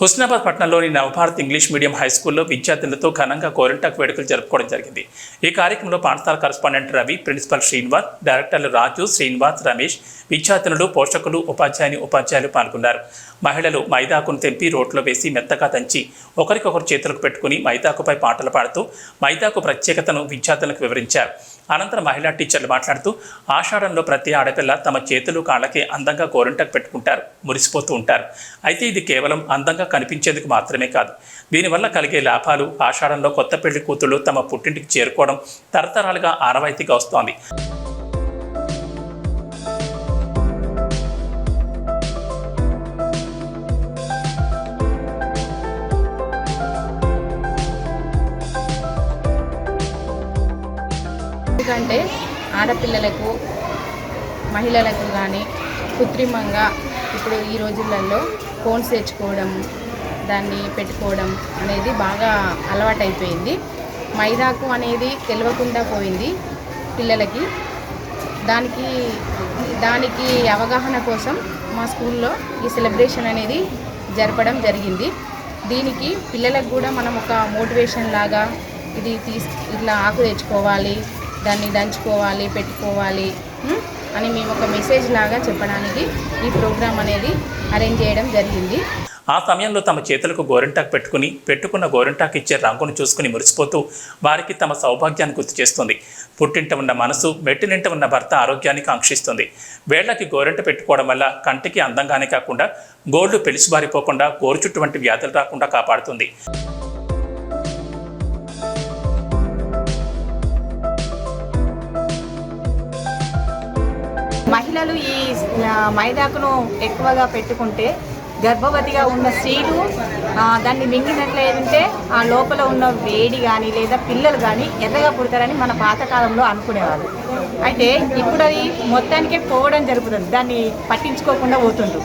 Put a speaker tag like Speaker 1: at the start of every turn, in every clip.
Speaker 1: హుస్నాబాద్ పట్టణంలోని Navabharat English medium high స్కూల్లో విద్యార్థులతో ఘనంగా గోరింటాకు వేడుకలు జరుపుకోవడం జరిగింది. ఈ కార్యక్రమంలో పాఠశాల కరెస్పాండెంట్ రవి, ప్రిన్సిపల్ శ్రీనివాస్, డైరెక్టర్లు రాజు, శ్రీనివాస్, రమేష్, విద్యార్థులు, పోషకులు, ఉపాధ్యాయులు పాల్గొన్నారు. మహిళలు మైదాకును తెంపి రోడ్లో వేసి మెత్తగా దంచి ఒకరికొకరు చేతులకు పెట్టుకుని మైదాకుపై పాటలు పాడుతూ మైదాకు ప్రత్యేకతను విద్యార్థులకు వివరించారు. అనంతరం మహిళా టీచర్లు మాట్లాడుతూ ఆషాఢంలో ప్రతి ఆడపిల్ల తమ చేతులు కాళ్ళకి అందంగా గోరింటాకు పెట్టుకుంటారు, మురిసిపోతూ ఉంటారు. అయితే ఇది కేవలం అందంగా కనిపించేందుకు మాత్రమే కాదు, దీనివల్ల కలిగే లాభాలు, ఆషాఢంలో కొత్త పెళ్లి కూతుళ్లు తమ పుట్టింటికి చేరుకోవడం తరతరాలుగా ఆనవాయితీగా వస్తోంది.
Speaker 2: ఎందుకంటే ఆడపిల్లలకు, మహిళలకు కానీ కృత్రిమంగా ఇప్పుడు ఈ రోజులలో ఫోన్స్ తెచ్చుకోవడం, దాన్ని పెట్టుకోవడం అనేది బాగా అలవాటైపోయింది. మైదాకు అనేది తెలియకుండా పోయింది పిల్లలకి. దానికి అవగాహన కోసం మా స్కూల్లో ఈ సెలబ్రేషన్ అనేది జరపడం జరిగింది. దీనికి పిల్లలకు కూడా మనం ఒక మోటివేషన్ లాగా ఇట్లా ఆకు తెచ్చుకోవాలి, దాన్ని దంచుకోవాలి, పెట్టుకోవాలి అని మేము ఒక మెసేజ్ లాగా చెప్పడానికి ఈ ప్రోగ్రాం అనేది అరేంజ్ చేయడం జరిగింది.
Speaker 1: ఆ సమయంలో తమ చేతులకు గోరింటాకు పెట్టుకున్న గోరింటాకు ఇచ్చే రంగును చూసుకుని మురిసిపోతూ వారికి తమ సౌభాగ్యాన్ని గుర్తు చేస్తుంది. పుట్టింట ఉన్న మనసు, మెట్టినింట ఉన్న భర్త ఆరోగ్యాన్ని కాంక్షిస్తుంది. వేళ్లకి గోరింట పెట్టుకోవడం వల్ల కంటికి అందంగానే కాకుండా గోళ్లు పెలిసిబారిపోకుండా గోరుచుట్టు వంటి వ్యాధులు రాకుండా కాపాడుతుంది.
Speaker 3: మహిళలు ఈ మైదాకును ఎక్కువగా పెట్టుకుంటే గర్భవతిగా ఉన్న స్త్రీలు దాన్ని మింగినట్లయితే ఆ లోపల ఉన్న వేడి కానీ లేదా పిల్లలు కానీ ఎర్రగా పుడతారని మన పాతకాలంలో అనుకునేవాళ్ళు. అయితే ఇప్పుడు అది మొత్తానికే పోవడం జరుగుతుంది, దాన్ని పట్టించుకోకుండా పోతుండ్రు.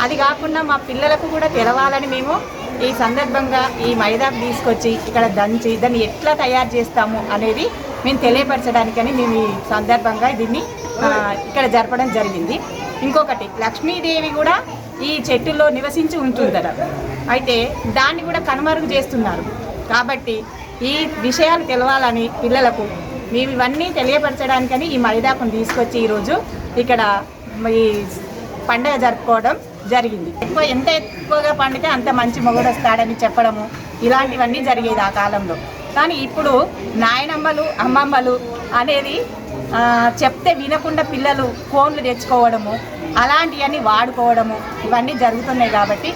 Speaker 3: అది కాకుండా మా పిల్లలకు కూడా తెలవాలని మేము ఈ సందర్భంగా ఈ మైదాకు తీసుకొచ్చి ఇక్కడ దంచి దాన్ని ఎట్లా తయారు చేస్తాము అనేది మేము తెలియపరచడానికని మేము ఈ సందర్భంగా దీన్ని ఇక్కడ జరపడం జరిగింది. ఇంకొకటి, లక్ష్మీదేవి కూడా ఈ చెట్టుల్లో నివసించి ఉంటుందట. అయితే దాన్ని కూడా కనుమరుగు చేస్తున్నారు. కాబట్టి ఈ విషయాలు తెలవాలని పిల్లలకు మేము ఇవన్నీ తెలియపరచడానికని ఈ మైదాకును తీసుకొచ్చి ఈరోజు ఇక్కడ ఈ పండుగ జరుపుకోవడం జరిగింది. ఎంత ఎక్కువగా పండితే అంత మంచి మొగుడు వస్తాడని చెప్పడము ఇలాంటివన్నీ జరిగేది ఆ కాలంలో. కానీ ఇప్పుడు నాయనమ్మలు, అమ్మమ్మలు అనేది చెప్తే వినకుండా పిల్లలు ఫోన్లు తెచ్చుకోవడము, అలాంటివన్నీ వాడుకోవడము ఇవన్నీ జరుగుతున్నాయి. కాబట్టి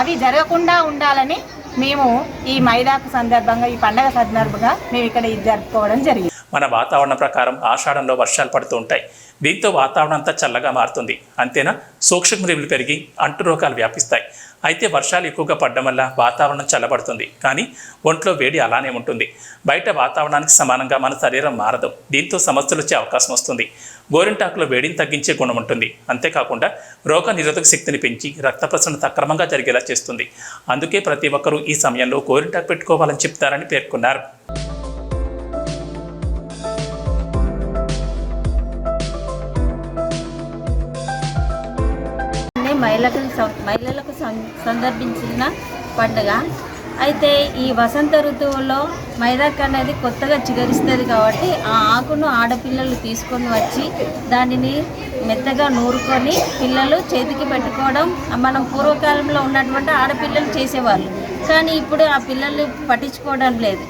Speaker 3: అవి జరగకుండా ఉండాలని మేము ఈ మైదాకు సందర్భంగా, ఈ పండగ సందర్భంగా మేము ఇక్కడ ఇది జరుపుకోవడం జరిగింది.
Speaker 1: మన వాతావరణం ప్రకారం ఆషాఢంలో వర్షాలు పడుతూ ఉంటాయి. దీంతో వాతావరణం అంతా చల్లగా మారుతుంది. అంతేనా, సూక్ష్మక్రిములు పెరిగి అంటు రోగాలు వ్యాపిస్తాయి. అయితే వర్షాలు ఎక్కువగా పడడం వల్ల వాతావరణం చల్లబడుతుంది, కానీ ఒంట్లో వేడి అలానే ఉంటుంది. బయట వాతావరణానికి సమానంగా మన శరీరం మారదు. దీంతో సమస్యలు వచ్చే అవకాశం వస్తుంది. గోరింటాకులో వేడిని తగ్గించే గుణం ఉంటుంది. అంతేకాకుండా రోగ నిరోధక శక్తిని పెంచి రక్త ప్రసరణ సక్రమంగా జరిగేలా చేస్తుంది. అందుకే ప్రతి ఒక్కరూ ఈ సమయంలో గోరింటాకు పెట్టుకోవాలని చెప్తారని పేర్కొన్నారు.
Speaker 4: మహిళలకు సందర్భించిన పండుగ. అయితే ఈ వసంత ఋతువులో మైదాకు అనేది కొత్తగా చిగురిస్తుంది. కాబట్టి ఆ ఆకును ఆడపిల్లలు తీసుకొని వచ్చి దానిని మెత్తగా నూరుకొని పిల్లలు చేతికి పెట్టుకోవడం మనం పూర్వకాలంలో ఉన్నటువంటి ఆడపిల్లలు చేసేవాళ్ళు. కానీ ఇప్పుడు ఆ పిల్లలు పట్టించుకోవడం లేదు.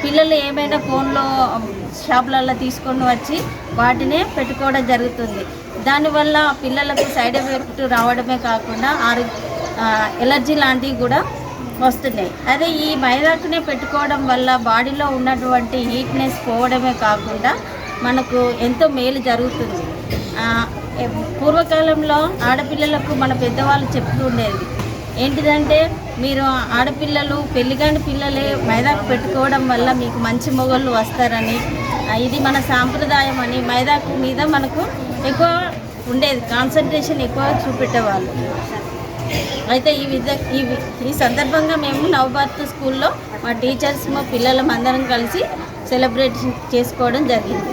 Speaker 4: పిల్లలు ఏమైనా ఫోన్లో షాపులలో తీసుకొని వచ్చి వాటినే పెట్టుకోవడం జరుగుతుంది. దానివల్ల పిల్లలకు సైడ్ ఎఫెక్ట్ రావడమే కాకుండా ఎలర్జీ లాంటివి కూడా వస్తున్నాయి. అదే ఈ మైదాకునే పెట్టుకోవడం వల్ల బాడీలో ఉన్నటువంటి హీట్నెస్ పోవడమే కాకుండా మనకు ఎంతో మేలు జరుగుతుంది. పూర్వకాలంలో ఆడపిల్లలకు మన పెద్దవాళ్ళు చెప్తూ ఉండేది ఏంటిదంటే, మీరు ఆడపిల్లలు, పెళ్ళిగాని పిల్లలే మైదాకు పెట్టుకోవడం వల్ల మీకు మంచి మొగళ్ళు వస్తారని, ఇది మన సాంప్రదాయం అని మైదాకు మీద మనకు ఎక్కువ ఉండేది, కాన్సన్ట్రేషన్ ఎక్కువ చూపెట్టేవాళ్ళు. అయితే ఈ సందర్భంగా మేము నవభారత్ స్కూల్లో మా టీచర్స్, మా పిల్లలం అందరం కలిసి సెలబ్రేట్ చేసుకోవడం జరిగింది.